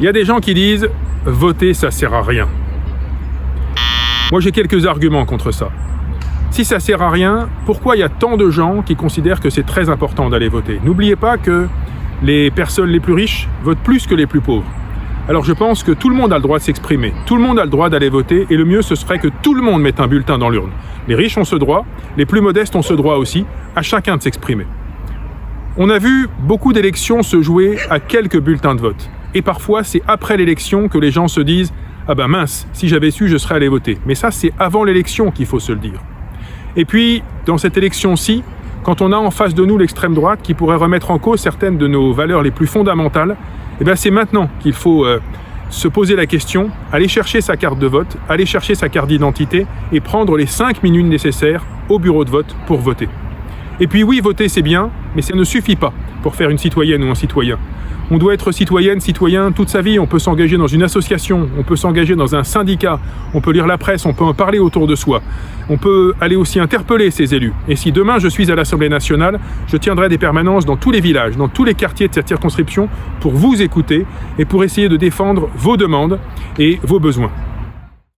Il y a des gens qui disent « voter, ça sert à rien ». Moi, j'ai quelques arguments contre ça. Si ça sert à rien, pourquoi il y a tant de gens qui considèrent que c'est très important d'aller voter? N'oubliez pas que les personnes les plus riches votent plus que les plus pauvres. Alors je pense que tout le monde a le droit de s'exprimer, tout le monde a le droit d'aller voter, et le mieux ce serait que tout le monde mette un bulletin dans l'urne. Les riches ont ce droit, les plus modestes ont ce droit aussi, à chacun de s'exprimer. On a vu beaucoup d'élections se jouer à quelques bulletins de vote. Et parfois, c'est après l'élection que les gens se disent « Ah ben mince, si j'avais su, je serais allé voter ». Mais ça, c'est avant l'élection qu'il faut se le dire. Et puis, dans cette élection-ci, quand on a en face de nous l'extrême droite qui pourrait remettre en cause certaines de nos valeurs les plus fondamentales, eh bien c'est maintenant qu'il faut se poser la question, aller chercher sa carte de vote, aller chercher sa carte d'identité et prendre les 5 minutes nécessaires au bureau de vote pour voter. Et puis oui, voter c'est bien, mais ça ne suffit pas pour faire une citoyenne ou un citoyen. On doit être citoyenne, citoyen toute sa vie. On peut s'engager dans une association, on peut s'engager dans un syndicat, on peut lire la presse, on peut en parler autour de soi. On peut aller aussi interpeller ces élus. Et si demain je suis à l'Assemblée nationale, je tiendrai des permanences dans tous les villages, dans tous les quartiers de cette circonscription pour vous écouter et pour essayer de défendre vos demandes et vos besoins.